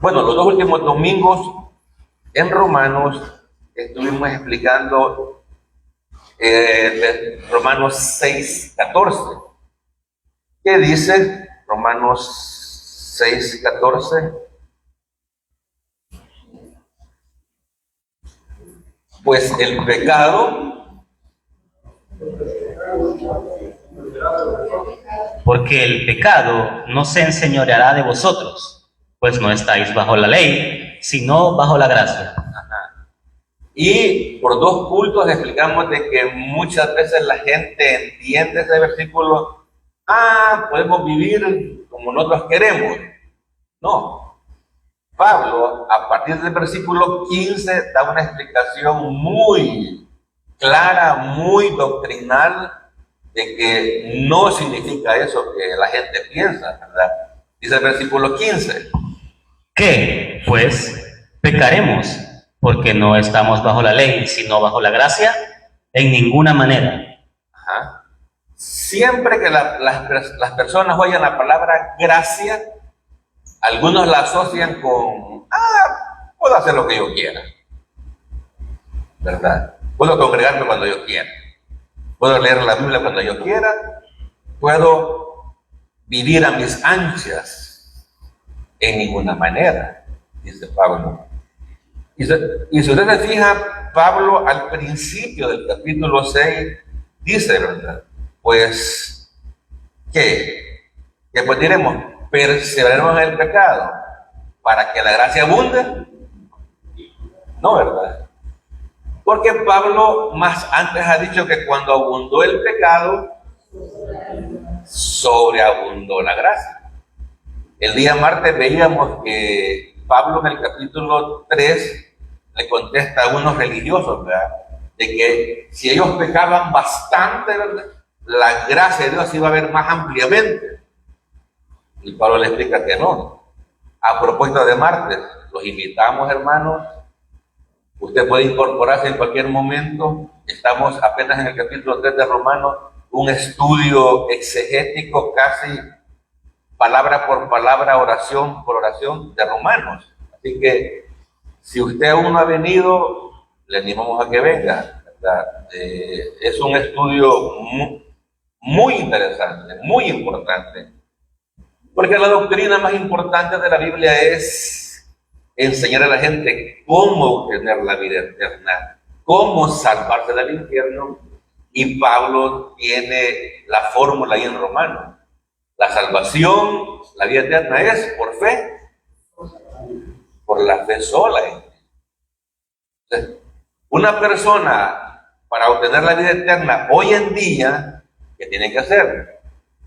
Bueno, los dos últimos domingos en Romanos estuvimos explicando de Romanos 6:14. ¿Qué dice Romanos 6:14? Pues el pecado, porque el pecado no se enseñoreará de vosotros, pues no estáis bajo la ley, sino bajo la gracia. y por dos cultos explicamos de que muchas veces la gente entiende ese versículo, podemos vivir como nosotros queremos. No, Pablo, a partir del versículo 15, da una explicación muy clara, muy doctrinal, de que no significa eso que la gente piensa, ¿verdad? Dice el versículo 15. ¿Qué? Pues pecaremos, porque no estamos bajo la ley, sino bajo la gracia, en ninguna manera. Ajá. Siempre que las personas oyen la palabra gracia, algunos la asocian con, puedo hacer lo que yo quiera, ¿verdad? Puedo congregarme cuando yo quiera, puedo leer la Biblia cuando yo quiera, puedo vivir a mis anchas. En ninguna manera, dice Pablo. Y si usted se fija, Pablo al principio del capítulo 6 dice, ¿verdad? Pues, ¿qué? Que pues diremos, perseveremos en el pecado para que la gracia abunde. No, ¿verdad? Porque Pablo más antes ha dicho que cuando abundó el pecado, sobreabundó la gracia. El día martes veíamos que Pablo en el capítulo 3 le contesta a unos religiosos, ¿verdad? De que si ellos pecaban bastante, ¿verdad?, la gracia de Dios iba a ver más ampliamente. Y Pablo le explica que no. A propósito de martes, los invitamos, hermanos. Usted puede incorporarse en cualquier momento. Estamos apenas en el capítulo 3 de Romanos, un estudio exegético casi palabra por palabra, oración por oración de Romanos. Así que si usted aún no ha venido, le animamos a que venga, ¿verdad? Es un estudio muy interesante, muy importante, porque la doctrina más importante de la Biblia es enseñar a la gente cómo obtener la vida eterna, cómo salvarse del infierno, y Pablo tiene la fórmula ahí en Romanos. La salvación, la vida eterna es por fe, por la fe sola. Entonces, una persona para obtener la vida eterna hoy en día, ¿qué tiene que hacer?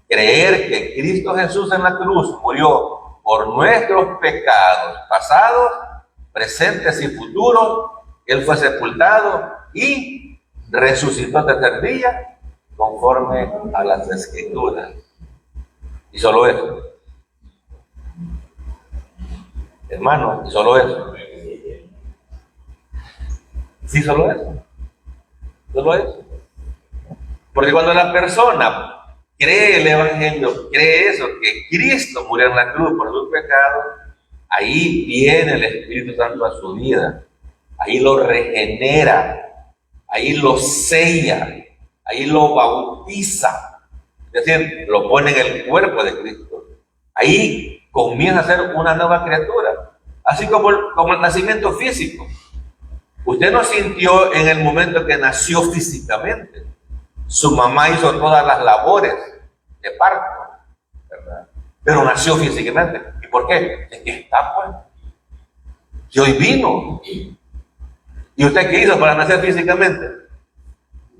Creer que Cristo Jesús en la cruz murió por nuestros pecados pasados, presentes y futuros. Él fue sepultado y resucitó al tercer día conforme a las Escrituras. Y solo eso, hermano, y solo eso. Sí, solo eso. Solo eso. Porque cuando la persona cree el Evangelio, cree eso, que Cristo murió en la cruz por sus pecados, ahí viene el Espíritu Santo a su vida. Ahí lo regenera, ahí lo sella, ahí lo bautiza. Es decir, lo pone en el cuerpo de Cristo. Ahí comienza a ser una nueva criatura. Así como el nacimiento físico. Usted no sintió en el momento que nació físicamente. Su mamá hizo todas las labores de parto, ¿verdad? Pero nació físicamente. ¿Y por qué? Es que está, pues. Y hoy vino. ¿Y usted qué hizo para nacer físicamente?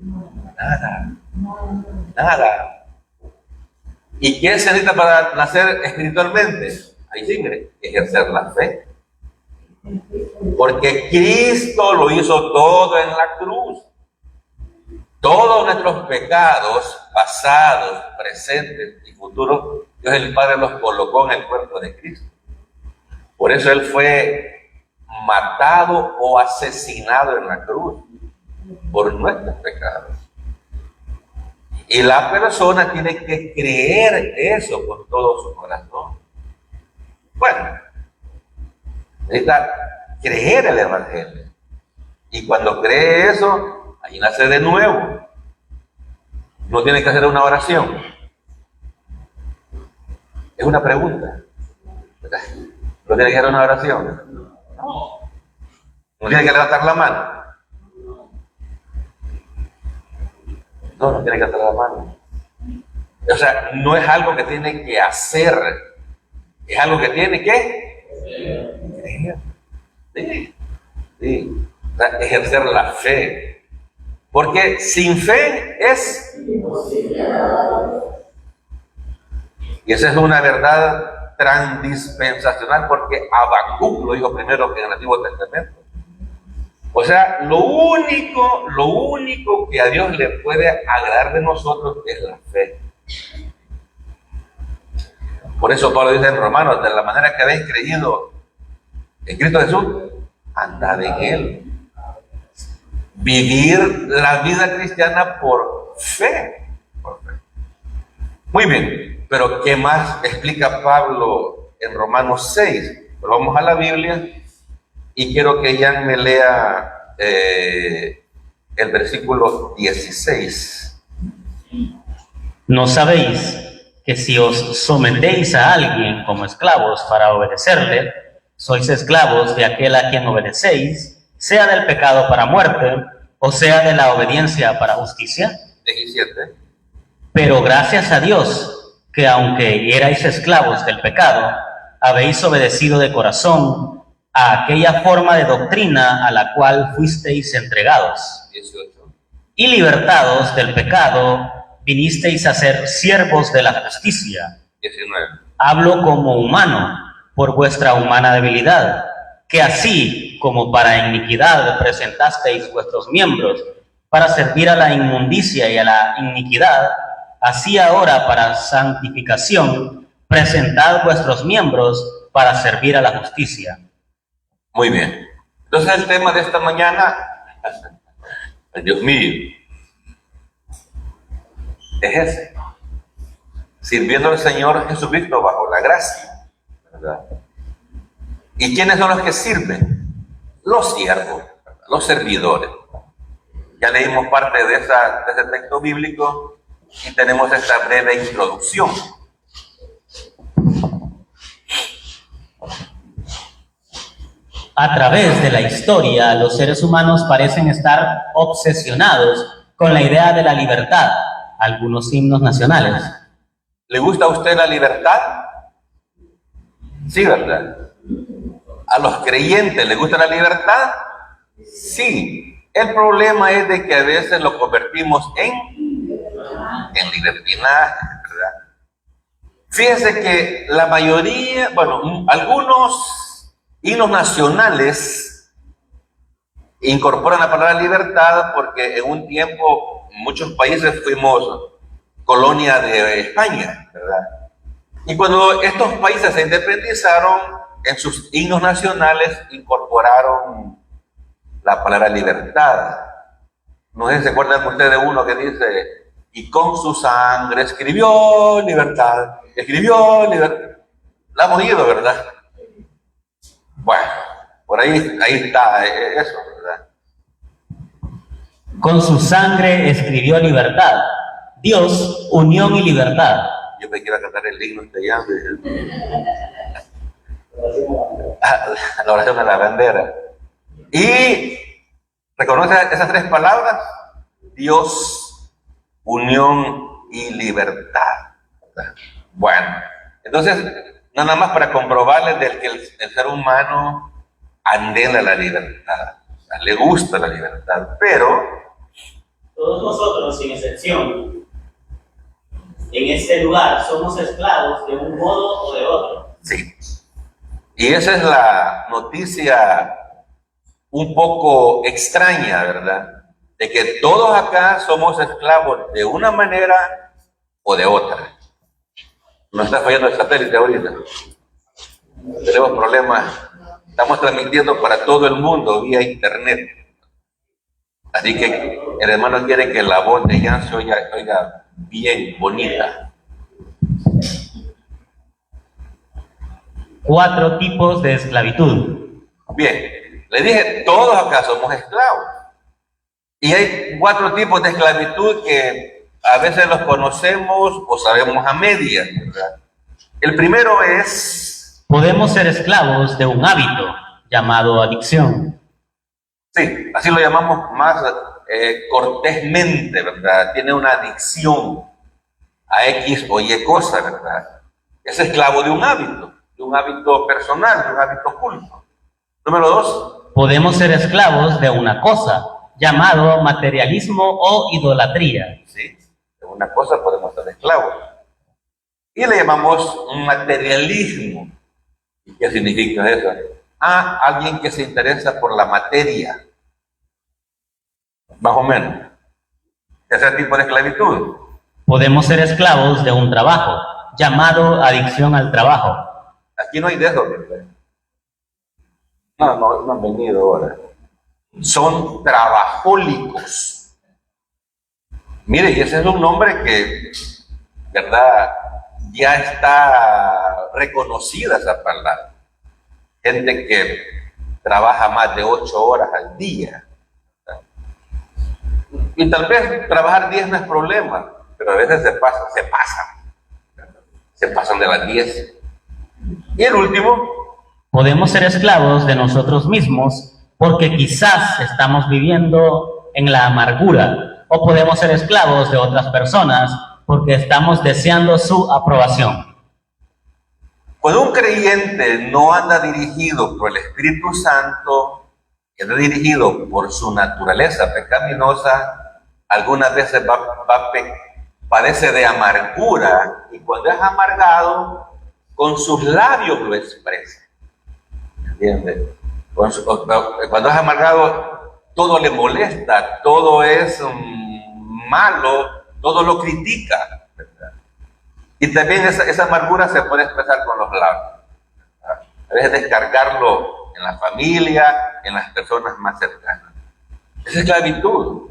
Nada. Nada. ¿Y qué se necesita para nacer espiritualmente? Ahí sí, mire, ejercer la fe. Porque Cristo lo hizo todo en la cruz. Todos nuestros pecados, pasados, presentes y futuros, Dios el Padre los colocó en el cuerpo de Cristo. Por eso Él fue matado o asesinado en la cruz por nuestros pecados. Y la persona tiene que creer eso con todo su corazón. Bueno, necesita creer el Evangelio. Y cuando cree eso, ahí nace de nuevo. No tiene que hacer una oración. Es una pregunta. ¿No tiene que hacer una oración? ¿No tiene que levantar la mano? No tiene que levantar la mano. O sea, no es algo que tiene que hacer, es algo que tiene que creer. Sí, sí. O sea, ejercer la fe. Porque sin fe es imposible. Y esa es una verdad transdispensacional, porque Habacuc lo dijo primero que en el Antiguo Testamento. O sea, lo único que a Dios le puede agradar de nosotros es la fe. Por eso Pablo dice en Romanos, de la manera que habéis creído en Cristo Jesús, andad en Él. Vivir la vida cristiana por fe. Muy bien, pero ¿qué más explica Pablo en Romanos 6? Pues vamos a la Biblia y quiero que Jan me lea el versículo 16. ¿No sabéis que si os sometéis a alguien como esclavos para obedecerle, sois esclavos de aquel a quien obedecéis, sea del pecado para muerte, o sea de la obediencia para justicia? 17. Pero gracias a Dios, que aunque erais esclavos del pecado, habéis obedecido de corazón a aquella forma de doctrina a la cual fuisteis entregados. 18. Y libertados del pecado, vinisteis a ser siervos de la justicia. 19. Hablo como humano, por vuestra humana debilidad, que así como para iniquidad presentasteis vuestros miembros para servir a la inmundicia y a la iniquidad, así ahora para santificación presentad vuestros miembros para servir a la justicia. Muy bien. Entonces el tema de esta mañana, Dios mío, es ese. Sirviendo al Señor Jesucristo bajo la gracia, ¿verdad? ¿Y quiénes son los que sirven? Los siervos, los servidores. Ya leímos parte de ese texto bíblico y tenemos esta breve introducción. A través de la historia, los seres humanos parecen estar obsesionados con la idea de la libertad. Algunos himnos nacionales. ¿Le gusta a usted la libertad? Sí, ¿verdad? ¿A los creyentes les gusta la libertad? Sí. El problema es de que a veces lo convertimos en libertinaje, ¿verdad? Fíjense que la mayoría, bueno, algunos himnos nacionales incorporan la palabra libertad porque en un tiempo muchos países fuimos colonia de España, ¿verdad? Y cuando estos países se independizaron, en sus himnos nacionales incorporaron la palabra libertad. No sé si se acuerdan ustedes de uno que dice, y con su sangre escribió libertad, La hemos oído, ¿verdad? Bueno, por ahí está eso, ¿verdad? Con su sangre escribió libertad. Dios, unión y libertad. Yo me quiero cantar el himno este ya. La oración de la bandera. Y reconoce esas tres palabras: Dios, unión y libertad. Bueno, entonces, nada más para comprobarles del que el ser humano anhela la libertad, o sea, le gusta la libertad, pero todos nosotros, sin excepción, en este lugar somos esclavos de un modo o de otro. sí. Y esa es la noticia un poco extraña, ¿verdad? De que todos acá somos esclavos de una manera o de otra. Nos está fallando el satélite ahorita. Tenemos problemas. Estamos transmitiendo para todo el mundo vía internet. Así que el hermano quiere que la voz de Jan se oiga bien, bonita. 4 tipos de esclavitud. Bien, le dije, todos acá somos esclavos. Y hay 4 tipos de esclavitud que a veces los conocemos o sabemos a medias, ¿verdad? El primero es, Podemos ser esclavos de un hábito llamado adicción. sí, así lo llamamos más cortésmente, ¿verdad? Tiene una adicción a X o Y cosa, ¿verdad? Es esclavo de un hábito personal, de un hábito oculto. Número 2. Podemos ser esclavos de una cosa llamado materialismo o idolatría. Sí, de una cosa podemos ser esclavos. Y le llamamos un materialismo. ¿Y qué significa eso? Alguien que se interesa por la materia. Más o menos. Ese tipo de esclavitud. Podemos ser esclavos de un trabajo llamado adicción al trabajo. Aquí no hay de eso, ¿verdad? No han venido ahora. Son trabajólicos. Mire, y ese es un nombre que, ¿verdad? Ya está reconocida esa palabra. Gente que trabaja más de 8 horas al día. ¿Verdad? Y tal vez trabajar 10 no es problema, pero a veces se pasan de las 10. Y el último, Podemos ser esclavos de nosotros mismos porque quizás estamos viviendo en la amargura, o podemos ser esclavos de otras personas porque estamos deseando su aprobación. cuando un creyente no anda dirigido por el Espíritu Santo, que anda dirigido por su naturaleza pecaminosa, algunas veces padece de amargura, y cuando es amargado, con sus labios lo expresa. ¿Entiendes? Cuando es amargado, todo le molesta, todo es malo, todo lo critica, ¿verdad? Y también esa amargura se puede expresar con los labios, ¿verdad? A veces descargarlo en la familia, en las personas más cercanas. Es esclavitud.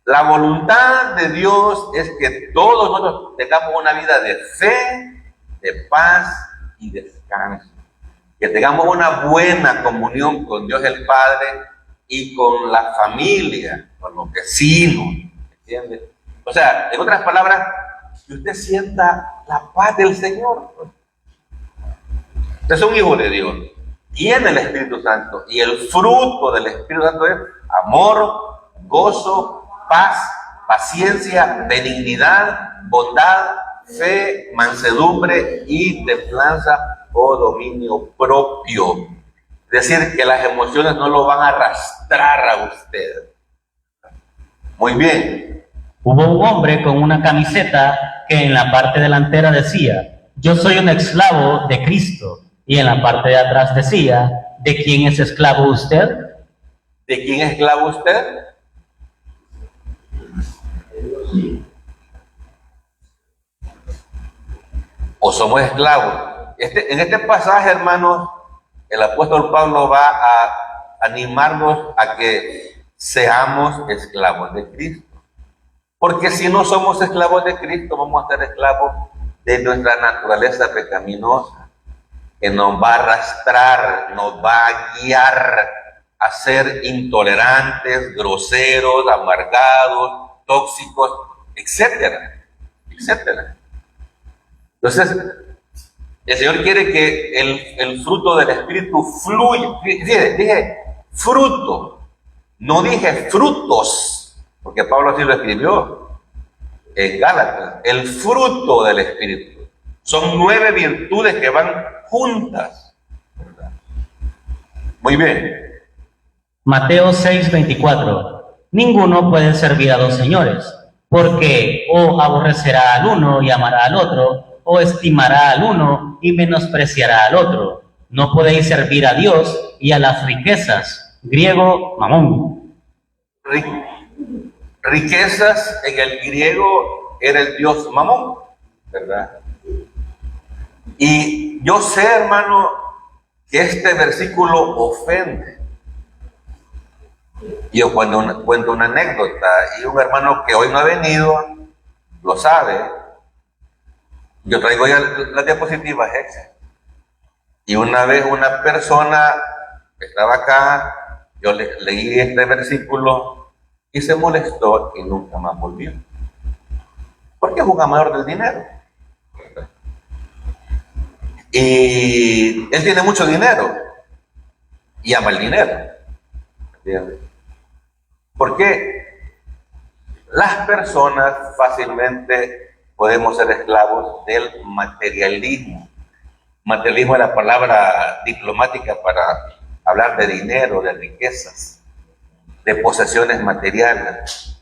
La voluntad de Dios es que todos nosotros tengamos una vida de fe, de paz y descanso. Que tengamos una buena comunión con Dios el Padre y con la familia, con los vecinos, ¿entiendes? O sea, en otras palabras, que usted sienta la paz del Señor. Usted es un hijo de Dios, tiene el Espíritu Santo, y el fruto del Espíritu Santo es amor, gozo, paz, paciencia, benignidad, bondad, fe, mansedumbre y templanza o dominio propio. Es decir, que las emociones no lo van a arrastrar a usted. Muy bien. Hubo un hombre con una camiseta que en la parte delantera decía: yo soy un esclavo de Cristo, y en la parte de atrás decía: ¿de quién es esclavo usted? ¿De quién es esclavo usted? ¿O somos esclavos? En este pasaje, hermanos, el apóstol Pablo va a animarnos a que seamos esclavos de Cristo. Porque si no somos esclavos de Cristo, vamos a ser esclavos de nuestra naturaleza pecaminosa, que nos va a arrastrar, nos va a guiar a ser intolerantes, groseros, amargados, tóxicos, etcétera, etcétera. Entonces, el Señor quiere que el fruto del Espíritu fluya. Dije fruto, no dije frutos, porque Pablo así lo escribió en Gálatas. El fruto del Espíritu. Son 9 virtudes que van juntas, ¿verdad? Muy bien. Mateo 6:24. Ninguno puede servir a 2 señores, porque o aborrecerá al uno y amará al otro, o estimará al uno y menospreciará al otro. No podéis servir a Dios y a las riquezas. Griego, mamón. Riquezas en el griego era el dios Mamón, ¿verdad? Y yo sé, hermano, que este versículo ofende. Yo cuento una anécdota, y un hermano que hoy no ha venido lo sabe. Yo traigo ya las diapositivas hechas. Y una vez una persona que estaba acá, yo leí este versículo y se molestó y nunca más volvió. Porque es un amador del dinero. Y él tiene mucho dinero y ama el dinero. ¿Entiendes? Porque las personas fácilmente podemos ser esclavos del materialismo. Materialismo es la palabra diplomática para hablar de dinero, de riquezas, de posesiones materiales.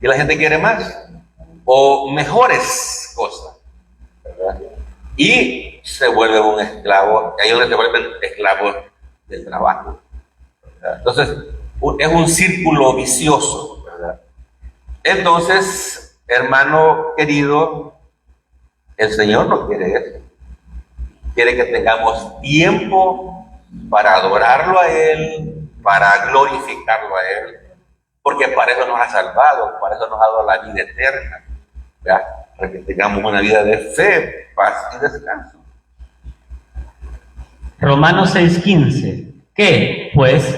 Y la gente quiere más o mejores cosas, ¿verdad? Y se vuelve un esclavo, ahí donde se vuelven esclavos del trabajo, ¿verdad? Entonces, es un círculo vicioso, ¿verdad? Entonces, hermano querido, el Señor no quiere eso. Quiere que tengamos tiempo para adorarlo a Él, para glorificarlo a Él, porque para eso nos ha salvado, para eso nos ha dado la vida eterna, ¿verdad? Para que tengamos una vida de fe, paz y descanso. Romanos 6:15. ¿Qué? Pues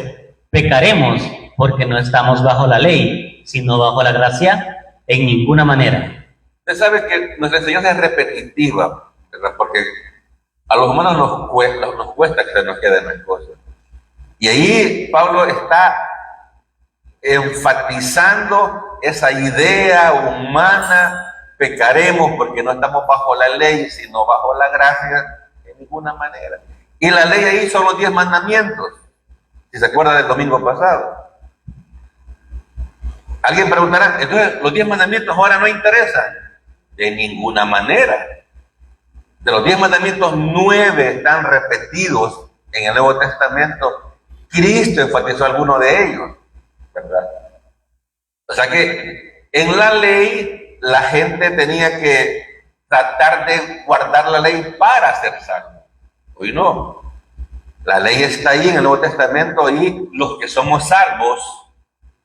pecaremos porque no estamos bajo la ley, sino bajo la gracia, en ninguna manera. Usted sabe que nuestra enseñanza es repetitiva, ¿verdad? Porque a los humanos nos cuesta que se nos queden las cosas. Y ahí Pablo está enfatizando esa idea humana: pecaremos porque no estamos bajo la ley, sino bajo la gracia, de ninguna manera. Y la ley ahí son los 10 mandamientos, si se acuerda del domingo pasado. Alguien preguntará, entonces los 10 mandamientos ahora no interesan. De ninguna manera. De los 10 mandamientos, 9 están repetidos en el Nuevo Testamento. Cristo enfatizó alguno de ellos, ¿verdad? O sea que en la ley la gente tenía que tratar de guardar la ley para ser salvo. Hoy no. La ley está ahí en el Nuevo Testamento y los que somos salvos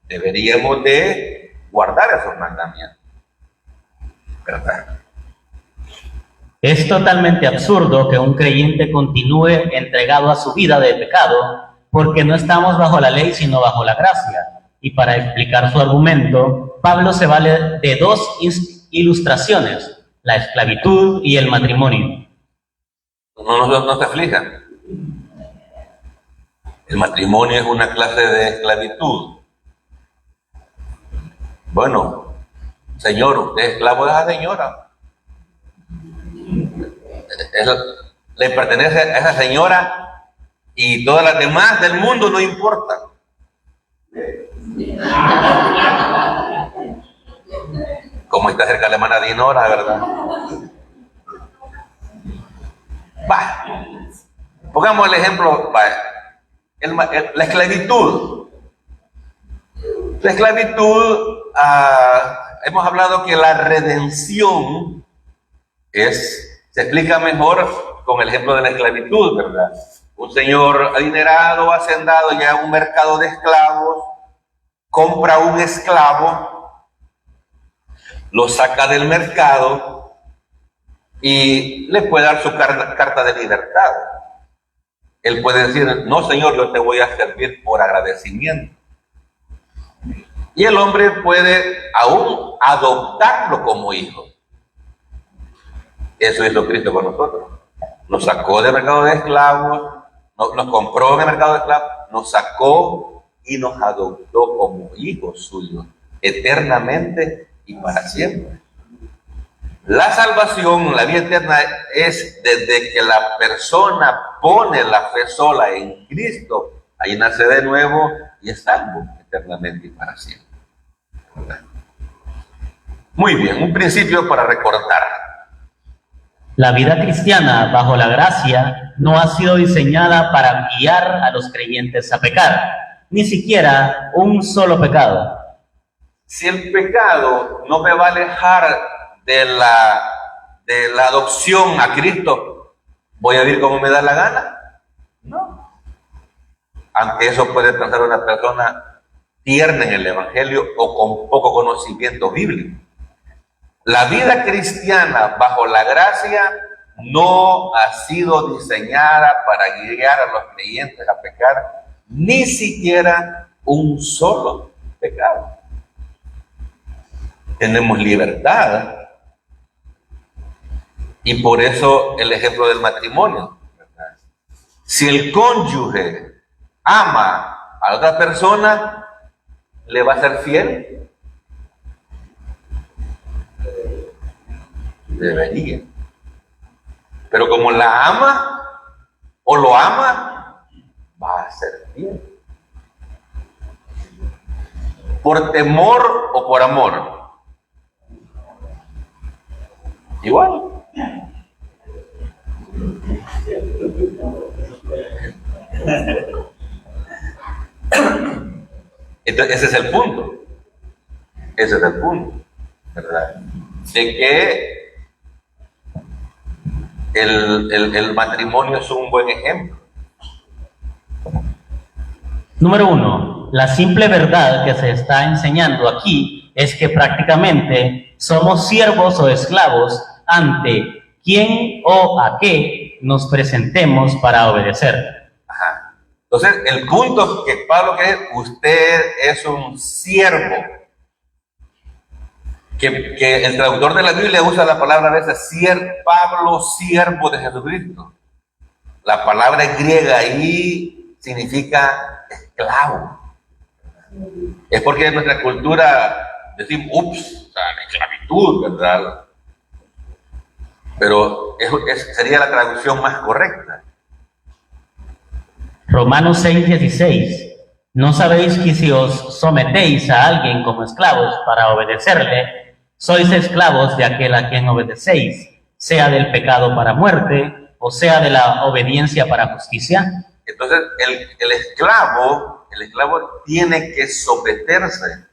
deberíamos de guardar esos mandamientos, ¿verdad? Es totalmente absurdo que un creyente continúe entregado a su vida de pecado porque no estamos bajo la ley sino bajo la gracia. Y para explicar su argumento, Pablo se vale de 2 ilustraciones: la esclavitud y el matrimonio. No se aflijan. El matrimonio es una clase de esclavitud. Bueno, señor, usted es esclavo de esa señora. Le pertenece a esa señora y todas las demás del mundo no importan. Como está cerca la hermana Dinora, ¿verdad? Va. Pongamos el ejemplo, la esclavitud. La esclavitud, hemos hablado que la redención se explica mejor con el ejemplo de la esclavitud, ¿verdad? Un señor adinerado, hacendado, llega a un mercado de esclavos, compra un esclavo, lo saca del mercado y le puede dar su carta de libertad. Él puede decir, no señor, yo te voy a servir por agradecimiento. Y el hombre puede aún adoptarlo como hijo. Eso hizo Cristo con nosotros. Nos sacó del mercado de esclavos, nos compró en el mercado de esclavos, nos sacó y nos adoptó como hijos suyos, eternamente y para siempre. La salvación, la vida eterna, es desde que la persona pone la fe sola en Cristo, ahí nace de nuevo y es salvo eternamente y para siempre. Muy bien, un principio para recordar. La vida cristiana bajo la gracia no ha sido diseñada para guiar a los creyentes a pecar, ni siquiera un solo pecado. Si el pecado no me va a alejar de la adopción a Cristo, ¿voy a vivir como me da la gana? No. Aunque eso puede tratar a una persona tierna en el Evangelio o con poco conocimiento bíblico. La vida cristiana bajo la gracia no ha sido diseñada para guiar a los creyentes a pecar ni siquiera un solo pecado. Tenemos libertad. Y por eso el ejemplo del matrimonio, ¿verdad? Si el cónyuge ama a la otra persona, ¿le va a ser fiel? Debería. Pero como la ama o lo ama, va a ser fiel. ¿Por temor o por amor? Igual. Entonces ese es el punto. Ese es el punto, ¿verdad? De que el matrimonio es un buen ejemplo. Número 1. La simple verdad que se está enseñando aquí es que prácticamente somos siervos o esclavos ante quién o a qué nos presentemos para obedecer. Ajá. Entonces, el punto que Pablo quiere, usted es un siervo. Que el traductor de la Biblia usa la palabra a veces, Pablo, siervo de Jesucristo. La palabra griega ahí significa esclavo. Es porque en nuestra cultura decimos, ups, o sea, la esclavitud, ¿verdad? Pero sería la traducción más correcta. Romanos 6:16. ¿No sabéis que si os sometéis a alguien como esclavos para obedecerle, sois esclavos de aquel a quien obedecéis, sea del pecado para muerte o sea de la obediencia para justicia? Entonces, el esclavo tiene que someterse.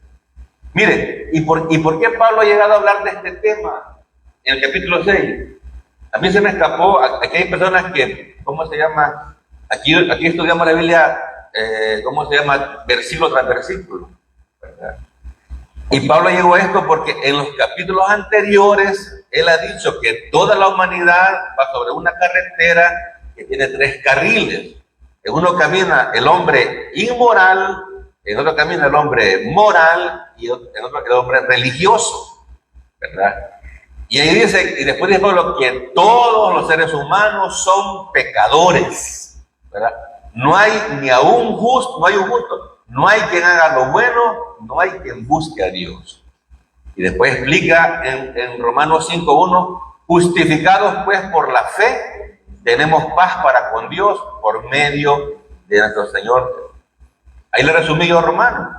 Mire, ¿y por qué Pablo ha llegado a hablar de este tema en el capítulo 6? A mí se me escapó. Aquí hay personas que, ¿cómo se llama? Aquí estudiamos la Biblia, ¿cómo se llama? Versículo tras versículo, ¿verdad? Y Pablo llegó a esto porque en los capítulos anteriores él ha dicho que toda la humanidad va sobre una carretera que tiene 3 carriles. En uno camina el hombre inmoral, en otro camina el hombre moral y en otro el hombre religioso, ¿verdad? Y ahí dice, y después dice Pablo que todos los seres humanos son pecadores, ¿verdad? No hay ni a un justo, no hay un justo, no hay quien haga lo bueno, no hay quien busque a Dios. Y después explica en Romanos 5:1, justificados pues por la fe, tenemos paz para con Dios por medio de nuestro Señor. Ahí le resumí yo Romano.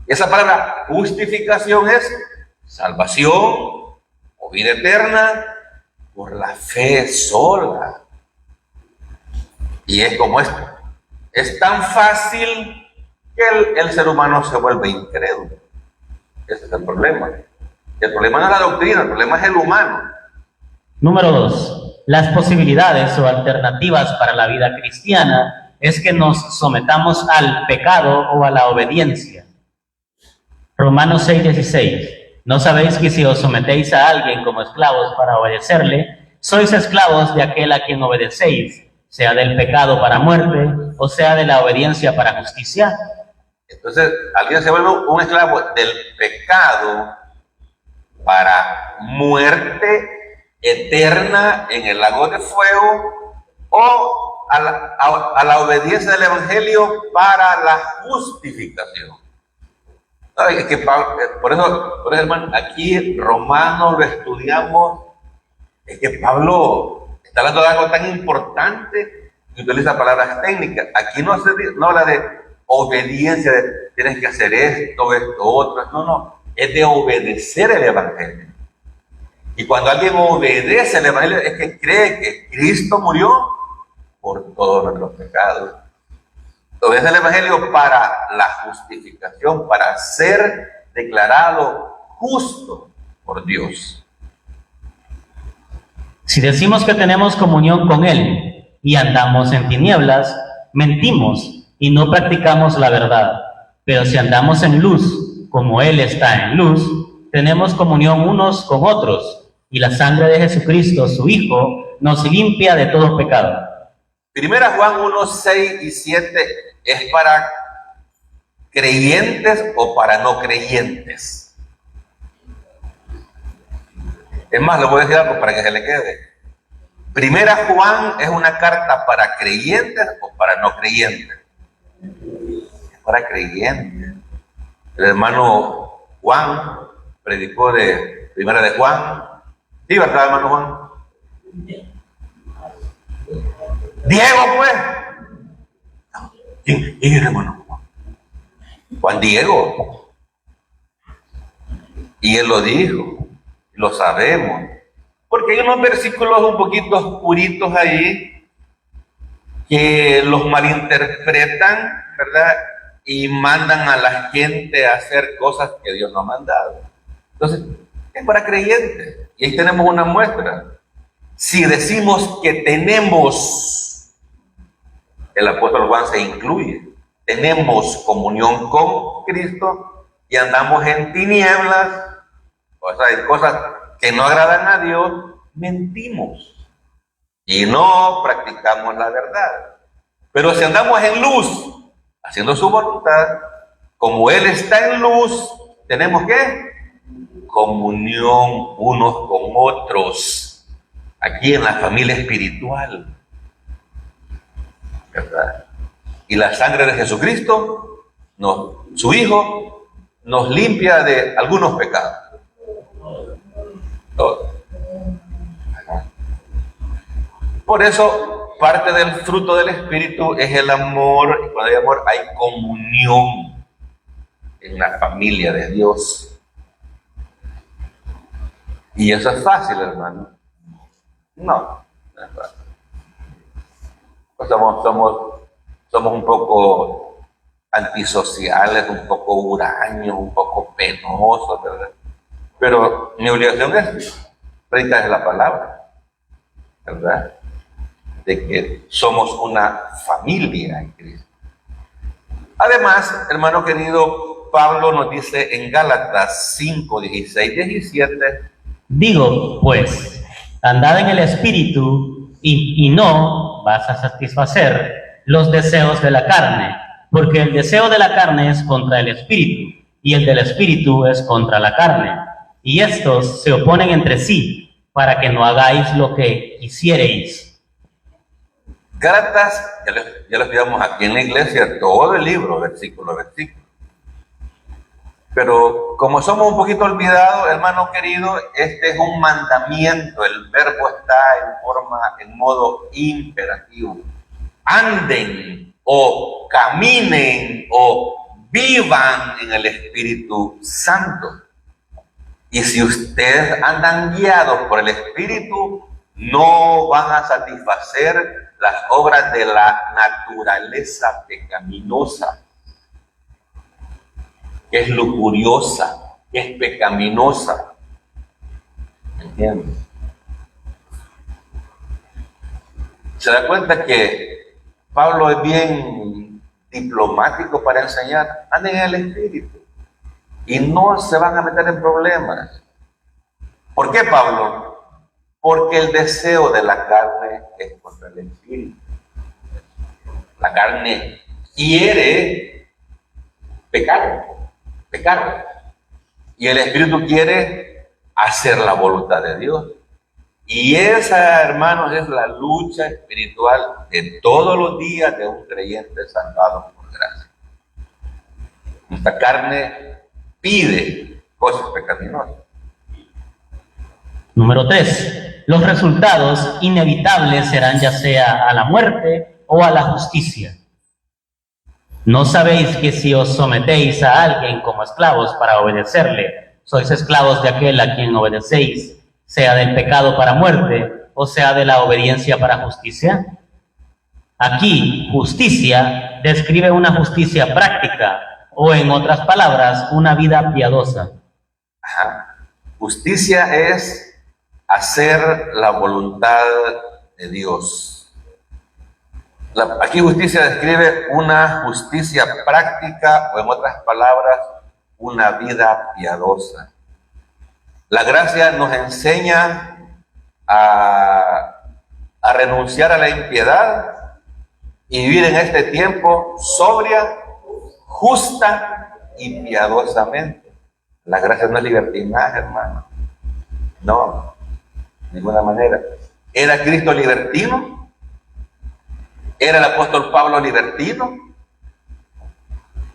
Esa palabra justificación es salvación o vida eterna por la fe sola. Y es como esto. Es tan fácil que el ser humano se vuelve incrédulo. Ese es el problema. El problema no es la doctrina, el problema es el humano. Número 2. Las posibilidades o alternativas para la vida cristiana es que nos sometamos al pecado o a la obediencia. Romanos 6:16. ¿No sabéis que si os sometéis a alguien como esclavos para obedecerle, sois esclavos de aquel a quien obedecéis, sea del pecado para muerte o sea de la obediencia para justicia? Entonces, alguien se vuelve un esclavo del pecado para muerte eterna en el lago de fuego o a la obediencia del evangelio para la justificación. Es que por eso, hermano, aquí Romanos lo estudiamos. Es que Pablo está hablando de algo tan importante y utiliza palabras técnicas. Aquí no habla de obediencia, de tienes que hacer esto, otro. No, es de obedecer el evangelio. Y cuando alguien obedece el evangelio es que cree que Cristo murió por todos nuestros pecados. Obedece el evangelio para la justificación, para ser declarado justo por Dios. Si decimos que tenemos comunión con Él y andamos en tinieblas, mentimos y no practicamos la verdad. Pero si andamos en luz, como Él está en luz, tenemos comunión unos con otros, y la sangre de Jesucristo, su Hijo, nos limpia de todo pecado. Primera Juan 1, 6 y 7 es para creyentes o para no creyentes. Es más, le voy a decir algo para que se le quede. Primera Juan es una carta para creyentes o para no creyentes. Es para creyentes. El hermano Juan predicó de Primera de Juan. ¿Sí, verdad, hermano Juan? Diego, pues. ¿Quién es el hermano Juan? Juan Diego. Y él lo dijo, lo sabemos. Porque hay unos versículos un poquito oscuritos ahí que los malinterpretan, ¿verdad? Y mandan a la gente a hacer cosas que Dios no ha mandado. Entonces, es para creyentes. Y ahí tenemos una muestra. Si decimos que tenemos, el apóstol Juan se incluye, tenemos comunión con Cristo y andamos en tinieblas, o sea, en cosas que no agradan a Dios, mentimos y no practicamos la verdad. Pero si andamos en luz, haciendo su voluntad, como Él está en luz, tenemos que comunión unos con otros, aquí en la familia espiritual, ¿verdad? Y la sangre de Jesucristo, su Hijo, nos limpia de algunos pecados. Todo. Por eso, parte del fruto del Espíritu es el amor, y cuando hay amor hay comunión en la familia de Dios. Y eso es fácil, hermano. No es fácil. Pues somos un poco antisociales, un poco huraños, un poco penosos, ¿verdad? Pero mi obligación es predicar la palabra, ¿verdad? De que somos una familia en Cristo. Además, hermano querido, Pablo nos dice en Gálatas 5, 16, 17, digo, pues, andad en el Espíritu y no vas a satisfacer los deseos de la carne, porque el deseo de la carne es contra el Espíritu y el del Espíritu es contra la carne. Y estos se oponen entre sí para que no hagáis lo que quisiereis. Gálatas, ya lo estudiamos aquí en la iglesia, todo el libro, versículo a versículo. Pero como somos un poquito olvidados, hermano querido, este es un mandamiento, el verbo está en modo imperativo. Anden o caminen o vivan en el Espíritu Santo. Y si ustedes andan guiados por el Espíritu, no van a satisfacer las obras de la naturaleza pecaminosa, que es lujuriosa, que es pecaminosa. ¿Entienden? ¿Se da cuenta que Pablo es bien diplomático para enseñar? Anden en el Espíritu y no se van a meter en problemas. ¿Por qué, Pablo? Porque el deseo de la carne es contra el Espíritu. La carne quiere pecar. Y el Espíritu quiere hacer la voluntad de Dios. Y esa, hermanos, es la lucha espiritual de todos los días de un creyente salvado por gracia. Nuestra carne pide cosas pecaminosas. Número 3. Los resultados inevitables serán ya sea a la muerte o a la justicia. ¿No sabéis que si os sometéis a alguien como esclavos para obedecerle, sois esclavos de aquel a quien obedecéis, sea del pecado para muerte o sea de la obediencia para justicia? Aquí, justicia describe una justicia práctica o, en otras palabras, una vida piadosa. Ajá. Justicia es hacer la voluntad de Dios. Aquí justicia describe una justicia práctica o, en otras palabras, una vida piadosa. La gracia nos enseña a renunciar a la impiedad y vivir en este tiempo sobria, justa y piadosamente. La gracia no es libertinaje, hermano. No, de ninguna manera. ¿Era Cristo libertino? ¿Era el apóstol Pablo libertino?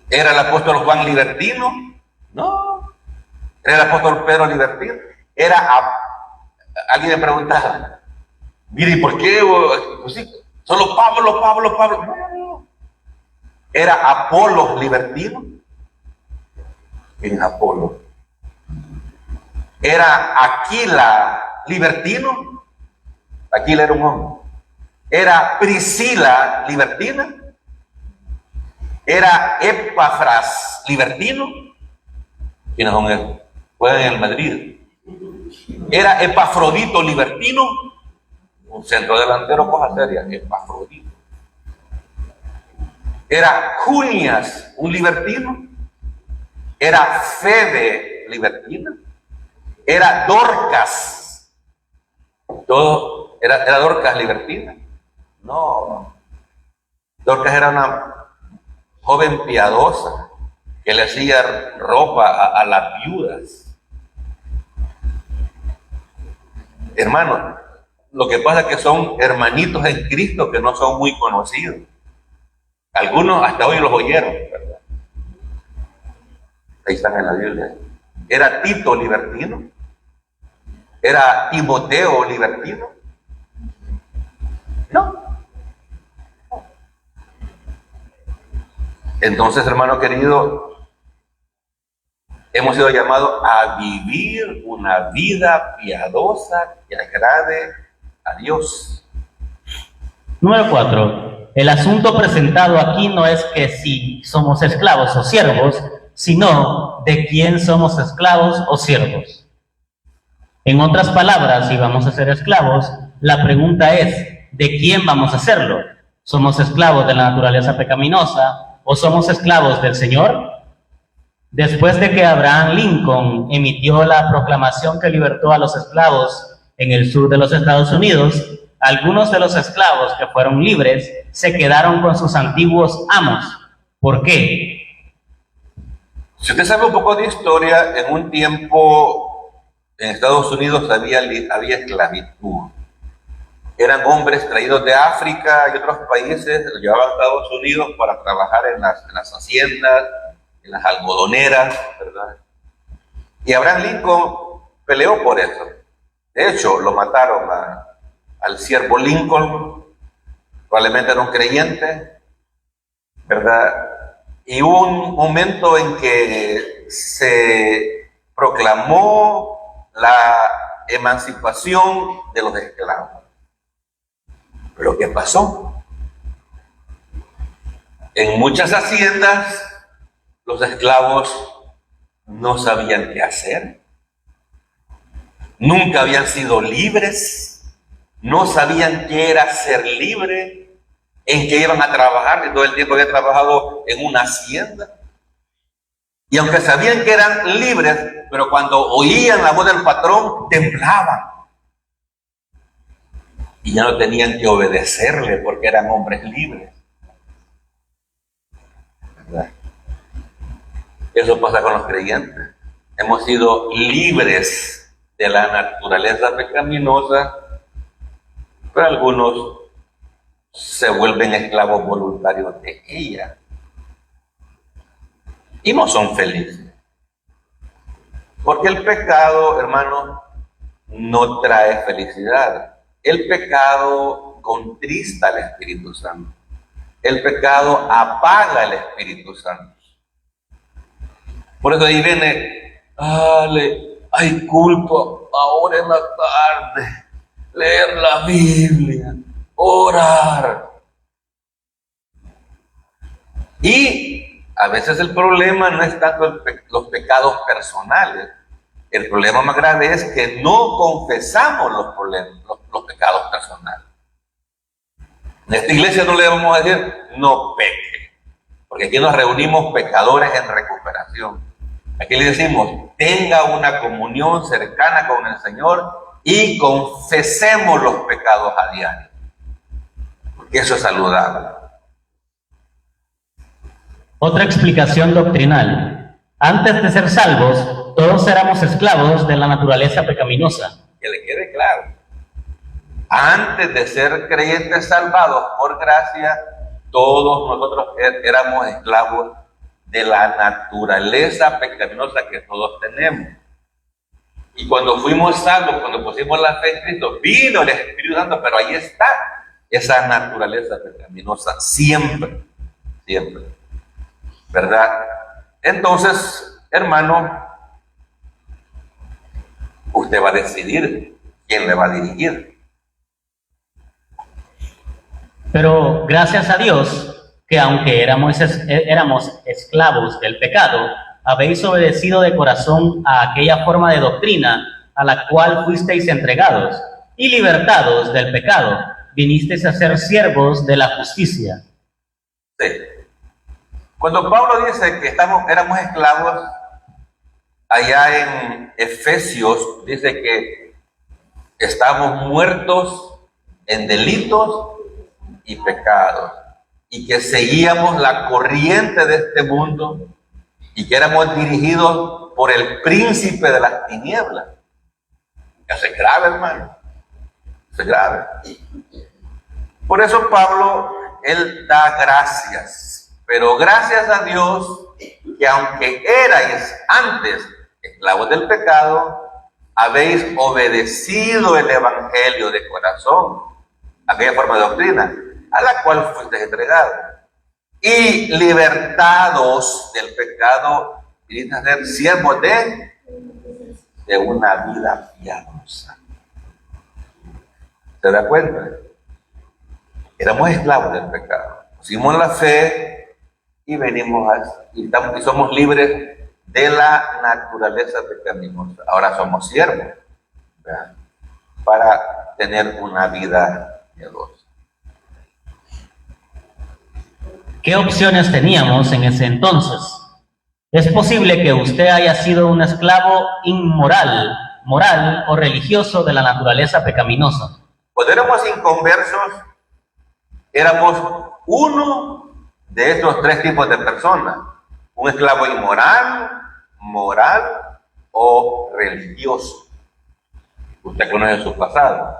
¿Era el apóstol Juan libertino? No. ¿Era el apóstol Pedro libertino? Alguien me preguntaba, mire, ¿y por qué? Pues sí, solo Pablo. No. ¿Era Apolo libertino? ¿Quién es Apolo? ¿Era Aquila libertino? Aquila era un hombre. ¿Era Priscila libertina? ¿Era Epafras libertino? ¿Quiénes son ellos? Juegan en el Madrid. ¿Era Epafrodito libertino? Un centro delantero, cosa seria, Epafrodito. ¿Era Junias un libertino? ¿Era Febe libertina? ¿Era Dorcas? ¿Era Dorcas libertina? No. Dorcas era una joven piadosa que le hacía ropa a las viudas. Hermanos, lo que pasa es que son hermanitos en Cristo que no son muy conocidos. Algunos hasta hoy los oyeron, ¿verdad? Ahí están en la Biblia. ¿Era Tito libertino? ¿Era Timoteo libertino? No. Entonces, hermano querido, hemos sido llamados a vivir una vida piadosa que agrade a Dios. Número 4. El asunto presentado aquí no es que si somos esclavos o siervos, sino de quién somos esclavos o siervos. En otras palabras, si vamos a ser esclavos, la pregunta es, ¿de quién vamos a serlo? ¿Somos esclavos de la naturaleza pecaminosa o somos esclavos del Señor? Después de que Abraham Lincoln emitió la proclamación que libertó a los esclavos en el sur de los Estados Unidos, algunos de los esclavos que fueron libres se quedaron con sus antiguos amos. ¿Por qué? Si usted sabe un poco de historia, en un tiempo en Estados Unidos había esclavitud. Eran hombres traídos de África y otros países, los llevaban a Estados Unidos para trabajar en las haciendas, en las algodoneras, ¿verdad? Y Abraham Lincoln peleó por eso. De hecho, lo mataron al siervo Lincoln, probablemente era un creyente, ¿verdad? Y hubo un momento en que se proclamó la emancipación de los esclavos. Pero ¿qué pasó? En muchas haciendas los esclavos no sabían qué hacer. Nunca habían sido libres. No sabían qué era ser libre, en qué iban a trabajar, y todo el tiempo había trabajado en una hacienda. Y aunque sabían que eran libres, pero cuando oían la voz del patrón, temblaban. Y ya no tenían que obedecerle porque eran hombres libres. ¿Verdad? Eso pasa con los creyentes. Hemos sido libres de la naturaleza pecaminosa, pero algunos se vuelven esclavos voluntarios de ella y no son felices. Porque el pecado, hermano, no trae felicidad. El pecado contrista al Espíritu Santo. El pecado apaga al Espíritu Santo. Por eso ahí viene, hay culpa ahora en la tarde, leer la Biblia, orar. Y a veces el problema no es tanto los pecados personales. El problema más grave es que no confesamos los pecados personales. En esta iglesia no le vamos a decir, no peque, porque aquí nos reunimos pecadores en recuperación. Aquí le decimos, tenga una comunión cercana con el Señor y confesemos los pecados a diario, porque eso es saludable. Otra explicación doctrinal. Antes de ser salvos, todos éramos esclavos de la naturaleza pecaminosa. Que le quede claro. Antes de ser creyentes salvados por gracia, todos nosotros éramos esclavos de la naturaleza pecaminosa que todos tenemos. Y cuando fuimos salvos, cuando pusimos la fe en Cristo, vino el Espíritu Santo, pero ahí está esa naturaleza pecaminosa, siempre, siempre, ¿verdad? Entonces, hermano, usted va a decidir quién le va a dirigir. Pero gracias a Dios, que aunque éramos esclavos del pecado, habéis obedecido de corazón a aquella forma de doctrina a la cual fuisteis entregados, y libertados del pecado, vinisteis a ser siervos de la justicia. Sí. Cuando Pablo dice que éramos esclavos, allá en Efesios dice que estamos muertos en delitos y pecados, y que seguíamos la corriente de este mundo, y que éramos dirigidos por el príncipe de las tinieblas. Eso es grave, hermano. Eso es grave. Por eso Pablo, él da gracias, pero gracias a Dios que aunque erais antes esclavos del pecado, habéis obedecido el evangelio de corazón, aquella forma de doctrina a la cual fuisteis entregados, y libertados del pecado, viniste a ser siervos de una vida piadosa. ¿Se da cuenta? Éramos esclavos del pecado, pusimos la fe y y somos libres de la naturaleza pecaminosa. Ahora somos siervos, ¿verdad?, para tener una vida piadosa. ¿Qué opciones teníamos en ese entonces? Es posible que usted haya sido un esclavo inmoral, moral o religioso de la naturaleza pecaminosa. Cuando éramos inconversos, éramos uno de estos tres tipos de personas: un esclavo inmoral, moral o religioso. Usted conoce su pasado,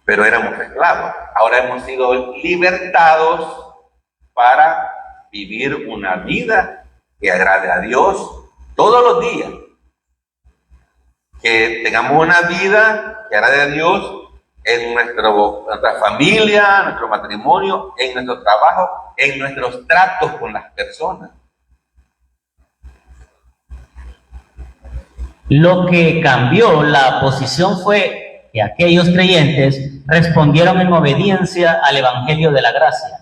pero éramos esclavos. Ahora hemos sido libertados para vivir una vida que agrade a Dios todos los días. Que tengamos una vida que agrade a Dios en nuestra familia, en nuestro matrimonio, en nuestro trabajo, en nuestros tratos con las personas. Lo que cambió la posición fue que aquellos creyentes respondieron en obediencia al Evangelio de la gracia.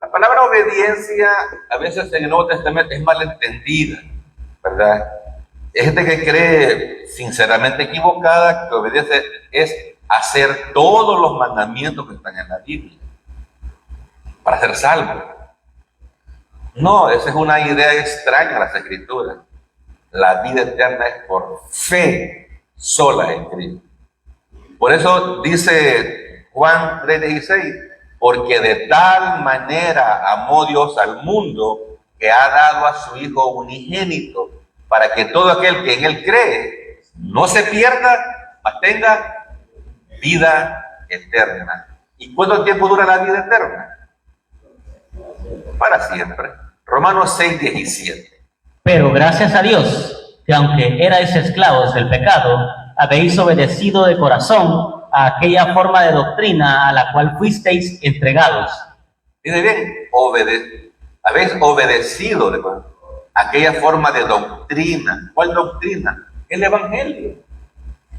La palabra obediencia a veces en el Nuevo Testamento es malentendida, ¿verdad? Es gente que cree sinceramente equivocada que obedece es hacer todos los mandamientos que están en la Biblia para ser salvo. No, esa es una idea extraña a las Escrituras. La vida eterna es por fe sola en Cristo. Por eso dice Juan 3:16, porque de tal manera amó Dios al mundo que ha dado a su Hijo unigénito, para que todo aquel que en Él cree no se pierda, mas tenga vida eterna. ¿Y cuánto tiempo dura la vida eterna? Para siempre. Romanos 6:17. Pero gracias a Dios, que aunque erais esclavos del pecado, habéis obedecido de corazón a aquella forma de doctrina a la cual fuisteis entregados. Dice bien, habéis obedecido de corazón a aquella forma de doctrina. ¿Cuál doctrina? El Evangelio.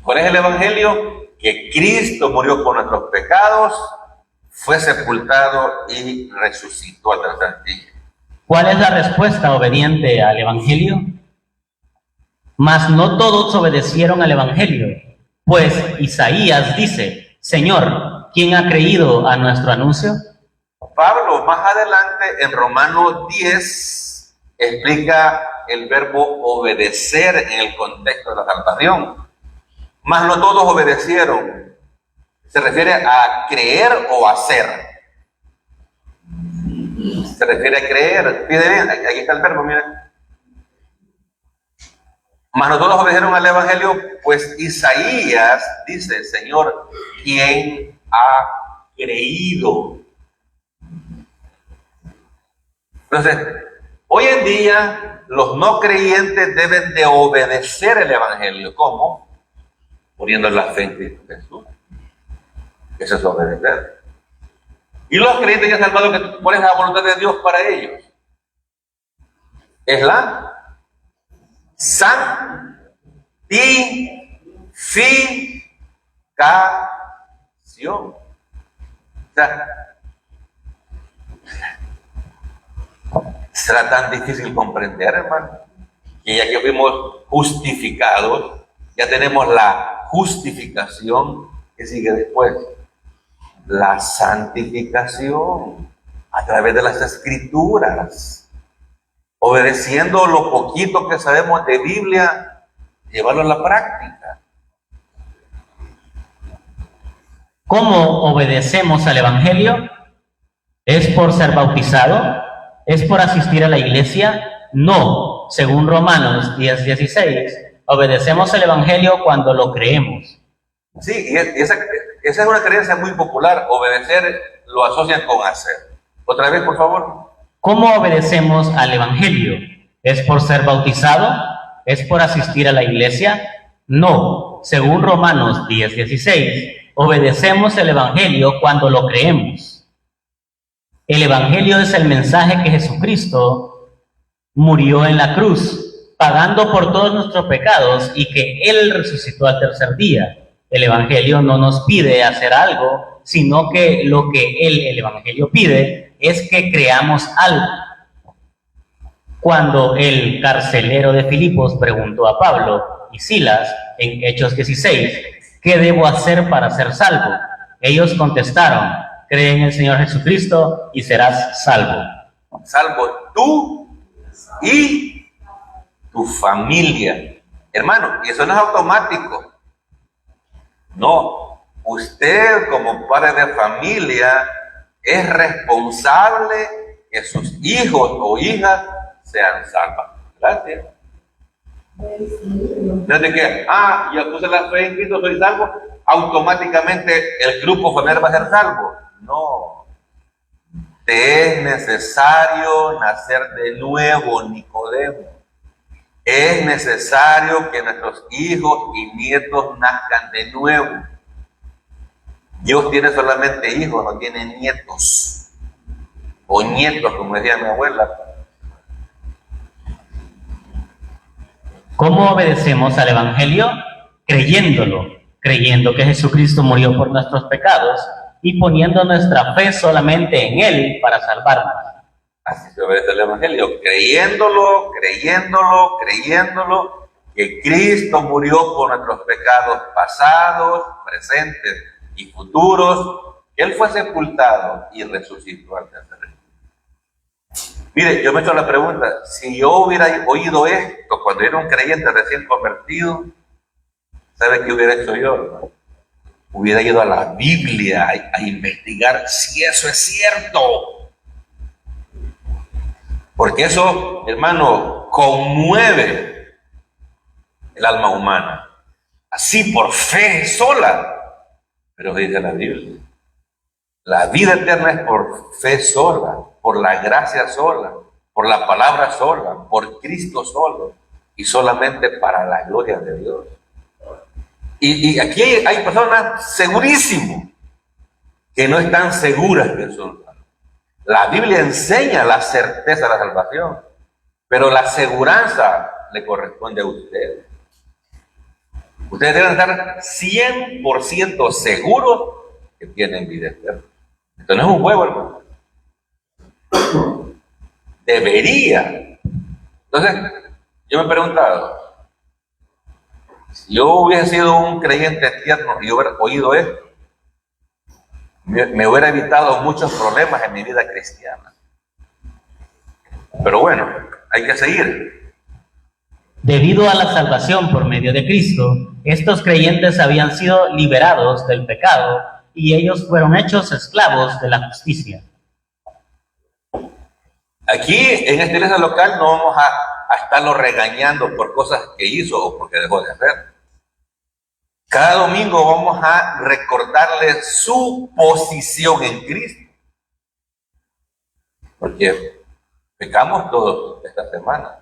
¿Cuál es el Evangelio? Que Cristo murió por nuestros pecados, fue sepultado y resucitó al tercer día. ¿Cuál es la respuesta obediente al Evangelio? Mas no todos obedecieron al Evangelio, pues Isaías dice: Señor, ¿quién ha creído a nuestro anuncio? Pablo más adelante en Romanos 10 explica el verbo obedecer en el contexto de la salvación. Mas no todos obedecieron. Se refiere a creer o hacer. Se refiere a creer. Fíjate bien, aquí está el verbo, miren. Mas no todos obedecieron al Evangelio, pues Isaías dice, Señor, ¿quién ha creído? Entonces, hoy en día, los no creyentes deben de obedecer el Evangelio. ¿Cómo? Poniendo la fe en Cristo Jesús. Eso es obedecer. Y los creyentes ya salvados, que tú pones la voluntad de Dios para ellos. Es la santificación. O sea, será tan difícil comprender, hermano, que ya que fuimos justificados, ya tenemos la justificación que sigue después. La santificación a través de las Escrituras, obedeciendo lo poquito que sabemos de Biblia, llevarlo a la práctica. ¿Cómo obedecemos al Evangelio? ¿Es por ser bautizado? ¿Es por asistir a la iglesia? No, según Romanos 10:16, obedecemos el Evangelio cuando lo creemos. Sí, y esa es una creencia muy popular. Obedecer lo asocian con hacer. Otra vez, por favor. ¿Cómo obedecemos al Evangelio? ¿Es por ser bautizado? ¿Es por asistir a la iglesia? No, según Romanos 10:16, obedecemos el Evangelio cuando lo creemos. El Evangelio es el mensaje que Jesucristo murió en la cruz, pagando por todos nuestros pecados y que Él resucitó al tercer día. El Evangelio no nos pide hacer algo, sino que lo que el Evangelio pide es que creamos algo. Cuando el carcelero de Filipos preguntó a Pablo y Silas en Hechos 16, ¿qué debo hacer para ser salvo? Ellos contestaron, cree en el Señor Jesucristo y serás salvo. Salvo tú y tu familia. Hermano, y eso no es automático. No, usted como padre de familia es responsable que sus hijos o hijas sean salvas. Gracias. No es de que, ya puse la fe en Cristo, soy salvo, automáticamente el grupo familiar va a ser salvo. No. Te es necesario nacer de nuevo, Nicodemo. Es necesario que nuestros hijos y nietos nazcan de nuevo. Dios tiene solamente hijos, no tiene nietos. O nietos, como decía mi abuela. ¿Cómo obedecemos al Evangelio? Creyéndolo, creyendo que Jesucristo murió por nuestros pecados y poniendo nuestra fe solamente en Él para salvarnos. Así se obedece el Evangelio, creyéndolo, que Cristo murió por nuestros pecados pasados, presentes y futuros, que Él fue sepultado y resucitó al tercer día. Mire, yo me he hecho la pregunta, si yo hubiera oído esto cuando era un creyente recién convertido, ¿sabe qué hubiera hecho yo, hermano? Hubiera ido a la Biblia a investigar si eso es cierto. Porque eso, hermano, conmueve el alma humana. Así por fe sola. Pero dice la Biblia, la vida eterna es por fe sola, por la gracia sola, por la palabra sola, por Cristo solo y solamente para la gloria de Dios. Y aquí hay personas segurísimo que no están seguras que son. La Biblia enseña la certeza de la salvación, pero la seguranza le corresponde a ustedes. Ustedes deben estar 100% seguros que tienen vida eterna. Esto no es un juego, hermano. Debería. Entonces, yo me he preguntado, si yo hubiese sido un creyente tierno y hubiera oído esto, me hubiera evitado muchos problemas en mi vida cristiana. Pero bueno, hay que seguir. Debido a la salvación por medio de Cristo, estos creyentes habían sido liberados del pecado y ellos fueron hechos esclavos de la justicia. Aquí en esta iglesia local no vamos a estarlo regañando por cosas que hizo o porque dejó de hacer. Cada domingo vamos a recordarle su posición en Cristo. Porque pecamos todos esta semana.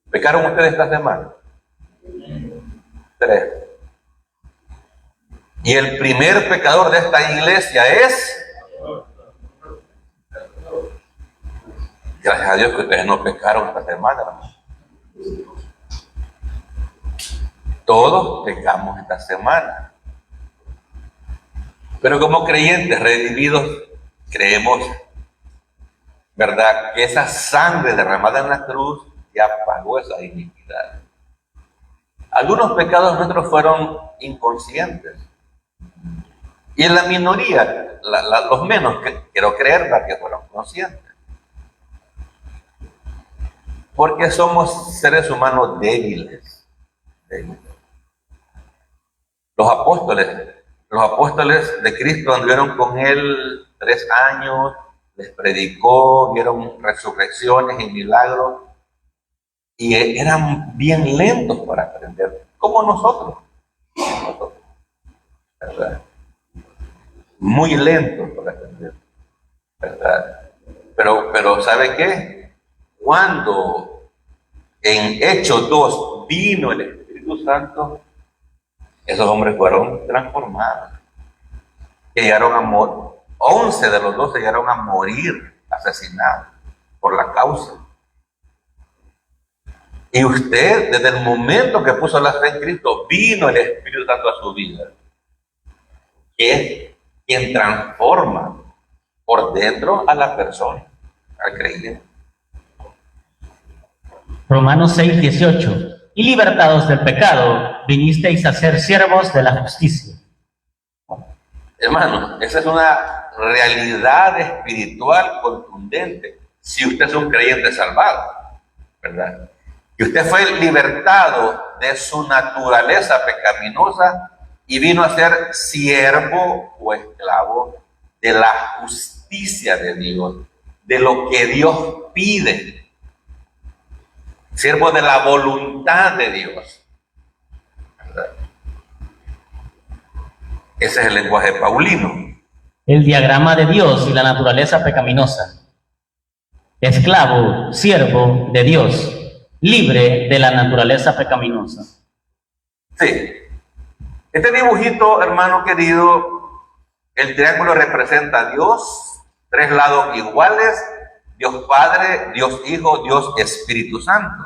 ¿Pecaron ustedes esta semana? 3. Y el primer pecador de esta iglesia es... Gracias a Dios que ustedes no pecaron esta semana, hermano. Todos pecamos esta semana. Pero como creyentes redimidos, creemos, ¿verdad?, que esa sangre derramada en la cruz ya pagó esa iniquidad. Algunos pecados nuestros fueron inconscientes. Y en la minoría, los menos, quiero creer que fueron conscientes. Porque somos seres humanos débiles. Los apóstoles de Cristo anduvieron con él 3 años, les predicó, vieron resurrecciones y milagros, y eran bien lentos para aprender, como nosotros, ¿verdad? Muy lentos para aprender, ¿verdad? Pero ¿sabe qué? Cuando en Hechos 2 vino el Espíritu Santo, esos hombres fueron transformados. Llegaron a morir. 11 de los 12 llegaron a morir asesinados por la causa. Y usted, desde el momento que puso la fe en Cristo, vino el Espíritu Santo a su vida, que es quien transforma por dentro a la persona, al creyente. Romanos 6:18. Y libertados del pecado, vinisteis a ser siervos de la justicia. Hermano, esa es una realidad espiritual contundente. Si usted es un creyente salvado, ¿verdad? Y usted fue libertado de su naturaleza pecaminosa y vino a ser siervo o esclavo de la justicia de Dios, de lo que Dios pide. Siervo de la voluntad de Dios, ¿verdad? Ese es el lenguaje paulino. El diagrama de Dios y la naturaleza pecaminosa. Esclavo, siervo de Dios, libre de la naturaleza pecaminosa. Sí. Este dibujito, hermano querido, el triángulo representa a Dios, 3 lados iguales: Dios Padre, Dios Hijo, Dios Espíritu Santo.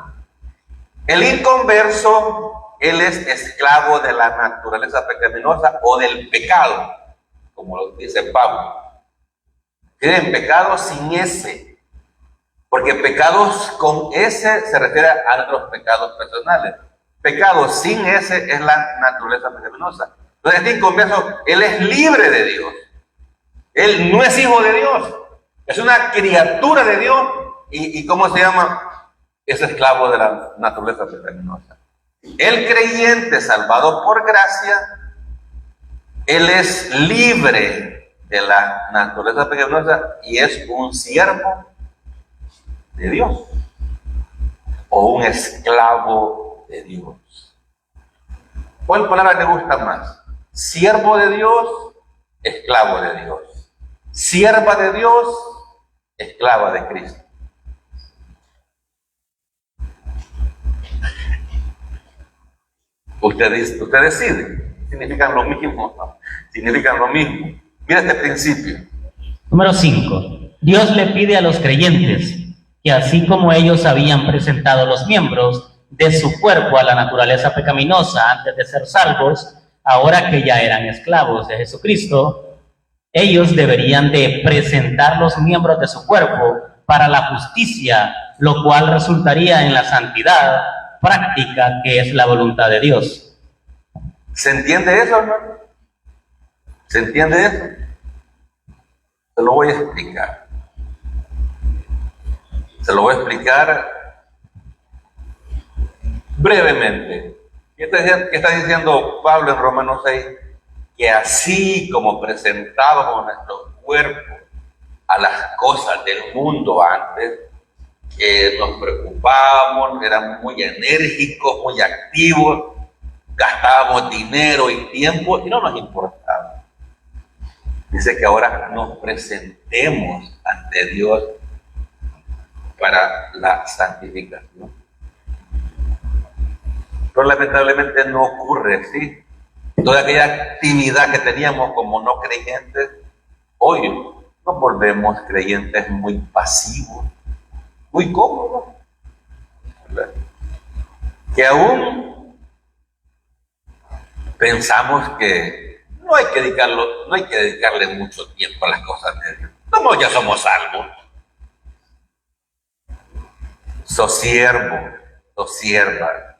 El inconverso, él es esclavo de la naturaleza pecaminosa o del pecado, como lo dice Pablo. Tienen pecado sin S, porque pecados con S se refiere a nuestros pecados personales. Pecado sin S es la naturaleza pecaminosa. Entonces, este inconverso, él es libre de Dios. Él no es hijo de Dios, es una criatura de Dios. ¿Y cómo se llama? Es esclavo de la naturaleza pecaminosa. El creyente salvado por gracia, él es libre de la naturaleza pecaminosa y es un siervo de Dios o un esclavo de Dios. ¿Cuál palabra te gusta más? Siervo de Dios, esclavo de Dios. Sierva de Dios, esclava de Cristo. Usted decide. Significan lo mismo, ¿no? Significan lo mismo. Mira este principio. Número 5. Dios le pide a los creyentes que así como ellos habían presentado los miembros de su cuerpo a la naturaleza pecaminosa antes de ser salvos, ahora que ya eran esclavos de Jesucristo, ellos deberían de presentar los miembros de su cuerpo para la justicia, lo cual resultaría en la santidad práctica, que es la voluntad de Dios. ¿Se entiende eso, hermano? ¿Se entiende eso? Se lo voy a explicar. Se lo voy a explicar brevemente, ¿qué está diciendo Pablo en Romanos 6? Que así como presentábamos nuestros cuerpos a las cosas del mundo antes, que nos preocupábamos, éramos muy enérgicos, muy activos, gastábamos dinero y tiempo y no nos importaba. Dice que ahora nos presentemos ante Dios para la santificación. Pero lamentablemente no ocurre así. Toda aquella actividad que teníamos como no creyentes, hoy nos volvemos creyentes muy pasivos, muy cómodos, ¿verdad? Que aún pensamos que no hay que dedicarle mucho tiempo a las cosas de Dios. Como ya somos salvos. Sos siervo, sos sierva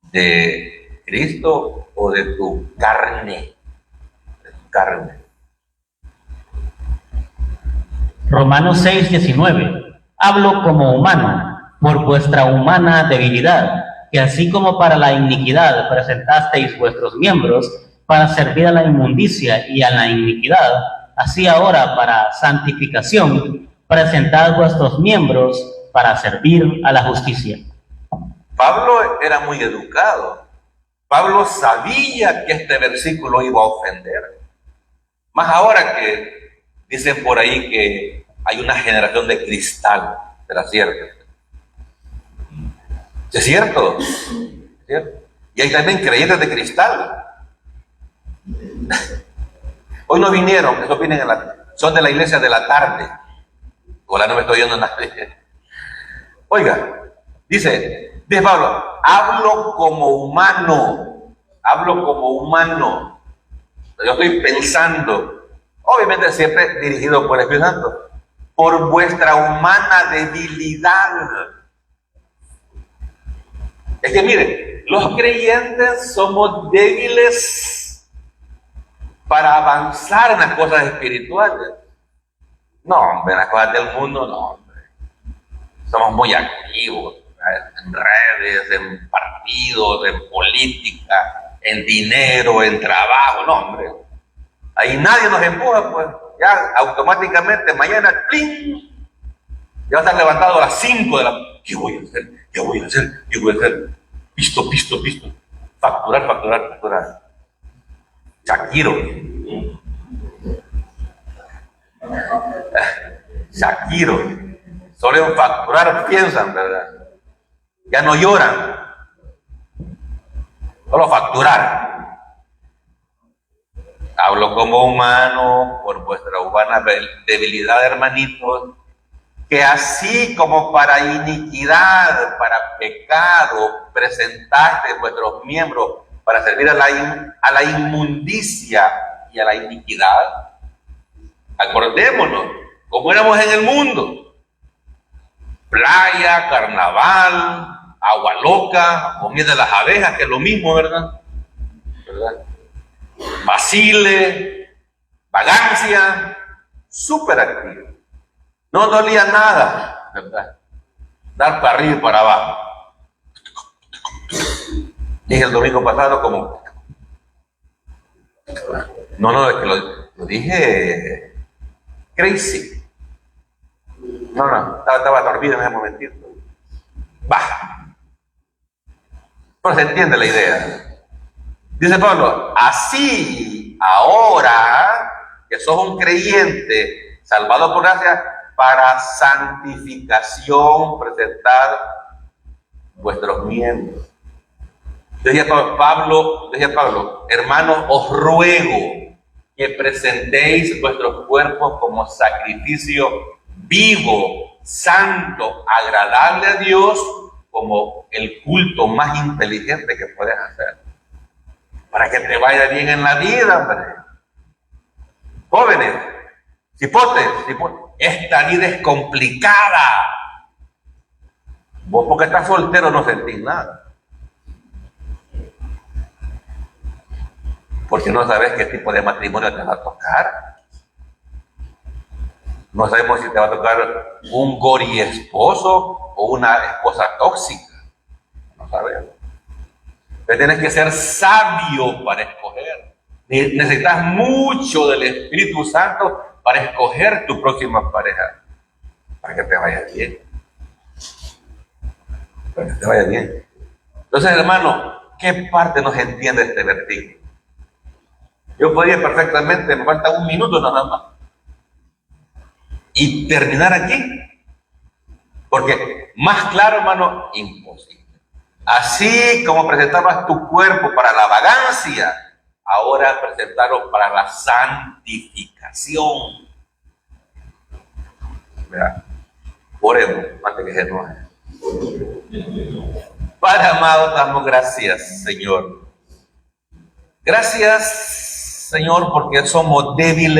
de Cristo o de tu carne, Romanos 6:19. Hablo como humano, por vuestra humana debilidad, que así como para la iniquidad presentasteis vuestros miembros para servir a la inmundicia y a la iniquidad, así ahora para santificación presentad vuestros miembros para servir a la justicia. Pablo era muy educado. Pablo sabía que este versículo iba a ofender. Más ahora que dicen por ahí que hay una generación de cristal. ¿Será cierto? ¿Es cierto? ¿Es cierto? Y hay también creyentes de cristal. Hoy no vinieron, esos vienen son de la iglesia de la tarde. Hola, no me estoy oyendo nadie. Oiga, dice Pablo, hablo como humano. Yo estoy pensando, obviamente siempre dirigido por el Espíritu Santo, por vuestra humana debilidad. Es que miren, los creyentes somos débiles para avanzar en las cosas espirituales. No, hombre, en las cosas del mundo, no, hombre. Somos muy activos, en redes, en partidos, en política, en dinero, en trabajo, no, hombre. Ahí nadie nos empuja, pues. Ya automáticamente mañana, ¡pling! Ya va a estar levantado a las 5 de la... ¿Qué voy a hacer? ¿Qué voy a hacer? ¿Qué voy a hacer? Pisto. Facturar. Shakiro. Solo en facturar piensan, ¿verdad? Ya no lloran. Solo facturar. Hablo como humano por vuestra humana debilidad, hermanitos, que así como para iniquidad, para pecado, presentaste vuestros miembros para servir a la inmundicia y a la iniquidad. Acordémonos, como éramos en el mundo. Playa, carnaval, agua loca, comida de las abejas, que es lo mismo, ¿verdad? Vacile, vagancia, súper activo. No dolía nada, ¿verdad? Dar para arriba y para abajo. Dije el domingo pasado como... No, es que lo dije crazy. No, estaba dormido en ese momentito. Baja. Pero se entiende la idea. Dice Pablo, así ahora que sos un creyente salvado por gracia, para santificación presentad vuestros miembros. Decía Pablo, hermanos, os ruego que presentéis vuestros cuerpos como sacrificio vivo, santo, agradable a Dios, como el culto más inteligente que puedes hacer. Para que te vaya bien en la vida, hombre. Jóvenes, cipotes, esta vida es complicada. Vos porque estás soltero no sentís nada. Porque no sabes qué tipo de matrimonio te va a tocar. No sabemos si te va a tocar un gori esposo o una esposa tóxica. No sabemos. Te tienes que ser sabio para escoger. Necesitas mucho del Espíritu Santo para escoger tu próxima pareja, para que te vaya bien. Para que te vaya bien. Entonces, hermano, ¿qué parte nos entiende este versículo? Yo podría perfectamente, me falta un minuto nada más, y terminar aquí. Porque más claro, hermano, imposible. Así como presentabas tu cuerpo para la vagancia, ahora presentarlo para la santificación. Mira, oremos antes que se enoje. Padre amado, damos gracias, Señor. Gracias, Señor, porque somos débiles.